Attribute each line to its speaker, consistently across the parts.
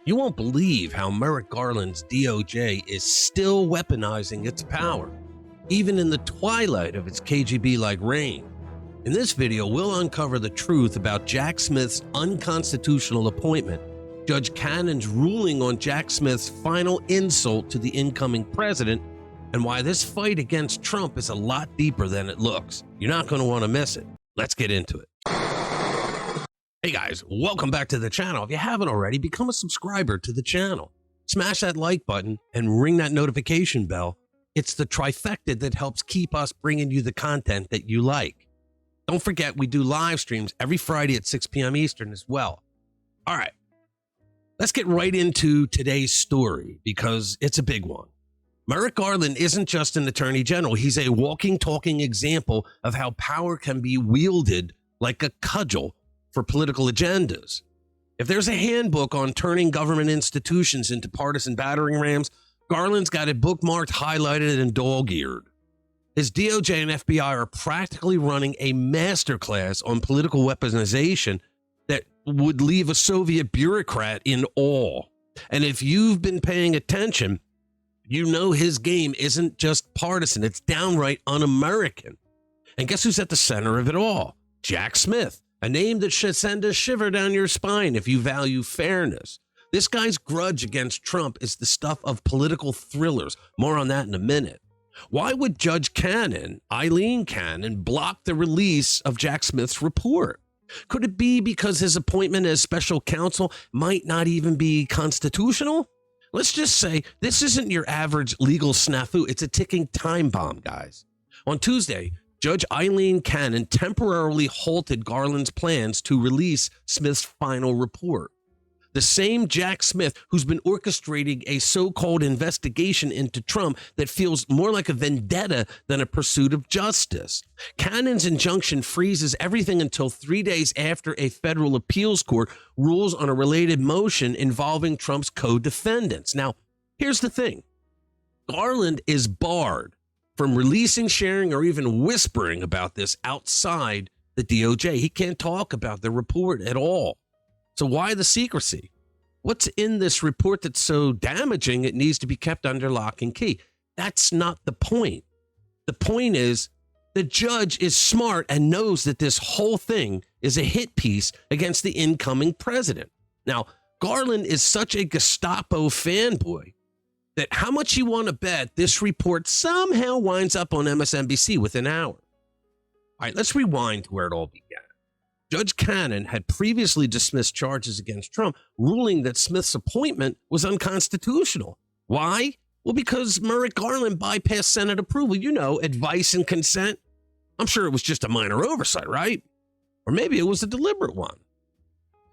Speaker 1: You won't believe how Merrick Garland's DOJ is still weaponizing its power, even in the twilight of its KGB-like reign. In this video, we'll uncover the truth about Jack Smith's unconstitutional appointment, Judge Cannon's ruling on Jack Smith's final insult to the incoming president, and why this fight against Trump is a lot deeper than it looks. You're not going to want to miss it. Let's get into it. Hey guys, welcome back to the channel. If you haven't already, become a subscriber to the channel. Smash that like button and ring that notification bell. It's the trifecta that helps keep us bringing you the content that you like. Don't forget, we do live streams every Friday at 6 p.m. Eastern as well. All right, let's get right into today's story because it's a big one. Merrick Garland isn't just an attorney general. He's a walking, talking example of how power can be wielded like a cudgel for political agendas. If there's a handbook on turning government institutions into partisan battering rams, Garland's got it bookmarked, highlighted, and dog-eared. His DOJ and FBI are practically running a masterclass on political weaponization that would leave a Soviet bureaucrat in awe. And if you've been paying attention, you know his game isn't just partisan, it's downright un-American. And guess who's at the center of it all? Jack Smith. A name that should send a shiver down your spine if you value fairness. This guy's grudge against Trump is the stuff of political thrillers. More on that in a minute. Why would Judge Cannon, Aileen Cannon, block the release of Jack Smith's report? Could it be because his appointment as special counsel might not even be constitutional? Let's just say this isn't your average legal snafu. It's a ticking time bomb, guys. On Tuesday, Judge Aileen Cannon temporarily halted Garland's plans to release Smith's final report. The same Jack Smith who's been orchestrating a so-called investigation into Trump that feels more like a vendetta than a pursuit of justice. Cannon's injunction freezes everything until 3 days after a federal appeals court rules on a related motion involving Trump's co-defendants. Now, here's the thing. Garland is barred from releasing, sharing, or even whispering about this outside the DOJ. He can't talk about the report at all. So why the secrecy? What's in this report that's so damaging it needs to be kept under lock and key? That's not the point. The point is the judge is smart and knows that this whole thing is a hit piece against the incoming president. Now, Garland is such a Gestapo fanboy that how much you want to bet this report somehow winds up on MSNBC within hours. All right, let's rewind to where it all began. Judge Cannon had previously dismissed charges against Trump, ruling that Smith's appointment was unconstitutional. Why? Well, because Merrick Garland bypassed Senate approval, you know, advice and consent. I'm sure it was just a minor oversight, right? Or maybe it was a deliberate one.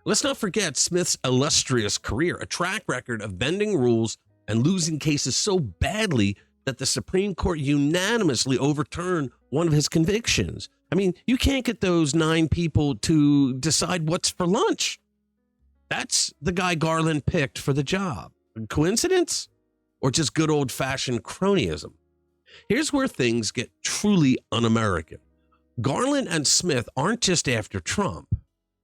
Speaker 1: Let's not forget Smith's illustrious career, a track record of bending rules and losing cases so badly that the Supreme Court unanimously overturned one of his convictions. I mean, you can't get those 9 people to decide what's for lunch. That's the guy Garland picked for the job. Coincidence? Or just good old-fashioned cronyism? Here's where things get truly un-American. Garland and Smith aren't just after Trump.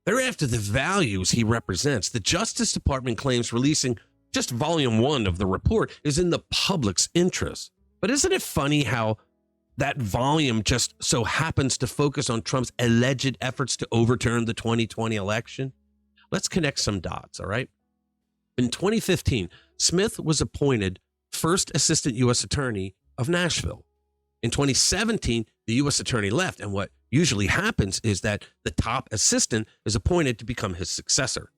Speaker 1: They're after the values he represents. The Justice Department claims releasing just volume 1 of the report is in the public's interest. But isn't it funny how that volume just so happens to focus on Trump's alleged efforts to overturn the 2020 election? Let's connect some dots, all right? In 2015, Smith was appointed first assistant U.S. attorney of Nashville. In 2017, the U.S. attorney left, and what usually happens is that the top assistant is appointed to become his successor.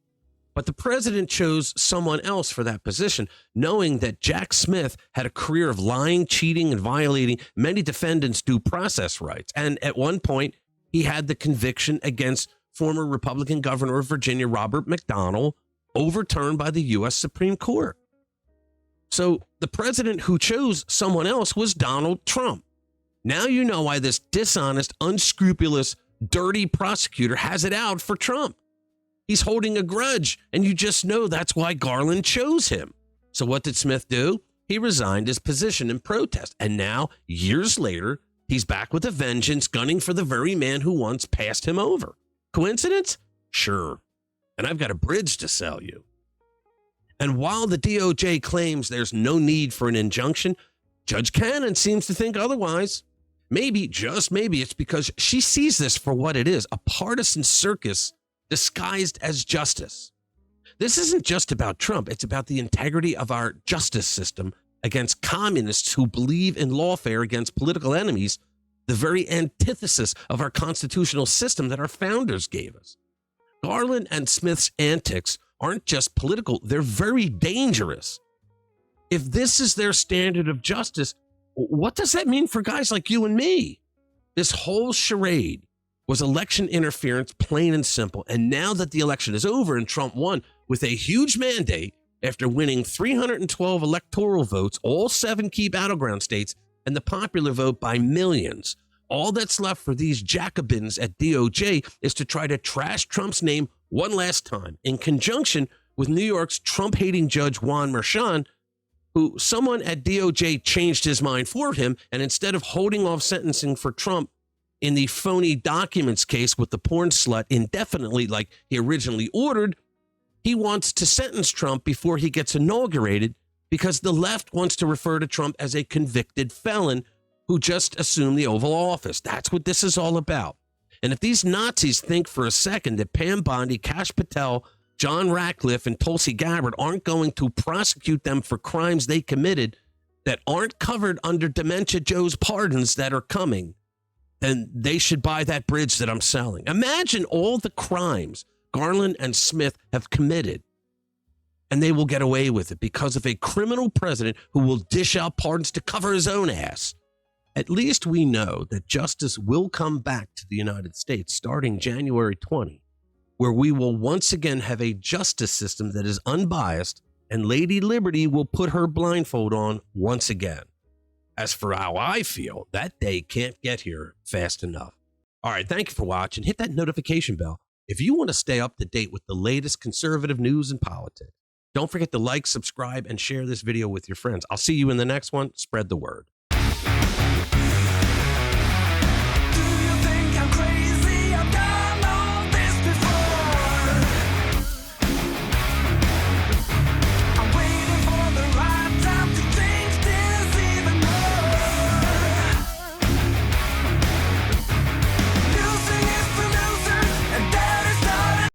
Speaker 1: But the president chose someone else for that position, knowing that Jack Smith had a career of lying, cheating, and violating many defendants' due process rights. And at one point, he had the conviction against former Republican governor of Virginia, Robert McDonnell, overturned by the U.S. Supreme Court. So the president who chose someone else was Donald Trump. Now you know why this dishonest, unscrupulous, dirty prosecutor has it out for Trump. He's holding a grudge, and you just know that's why Garland chose him. So what did Smith do? He resigned his position in protest, and now, years later, he's back with a vengeance, gunning for the very man who once passed him over. Coincidence? Sure. And I've got a bridge to sell you. And while the DOJ claims there's no need for an injunction, Judge Cannon seems to think otherwise. Maybe, just maybe, it's because she sees this for what it is, a partisan circus disguised as justice. This isn't just about Trump. It's about the integrity of our justice system against communists who believe in lawfare against political enemies, the very antithesis of our constitutional system that our founders gave us. Garland and Smith's antics aren't just political, they're very dangerous. If this is their standard of justice, what does that mean for guys like you and me? This whole charade was election interference, plain and simple. And now that the election is over and Trump won with a huge mandate after winning 312 electoral votes, all 7 key battleground states, and the popular vote by millions, all that's left for these Jacobins at DOJ is to try to trash Trump's name one last time, in conjunction with New York's Trump-hating judge Juan Merchan, who someone at DOJ changed his mind for him, and instead of holding off sentencing for Trump in the phony documents case with the porn slut indefinitely like he originally ordered, he wants to sentence Trump before he gets inaugurated because the left wants to refer to Trump as a convicted felon who just assumed the Oval Office. That's what this is all about. And if these Nazis think for a second that Pam Bondi, Kash Patel, John Ratcliffe, and Tulsi Gabbard aren't going to prosecute them for crimes they committed that aren't covered under Dementia Joe's pardons that are coming, then they should buy that bridge that I'm selling. Imagine all the crimes Garland and Smith have committed, and they will get away with it because of a criminal president who will dish out pardons to cover his own ass. At least we know that justice will come back to the United States starting January 20, where we will once again have a justice system that is unbiased, and Lady Liberty will put her blindfold on once again. As for how I feel, that day can't get here fast enough. All right, thank you for watching. Hit that notification bell if you want to stay up to date with the latest conservative news and politics. Don't forget to like, subscribe, and share this video with your friends. I'll see you in the next one. Spread the word.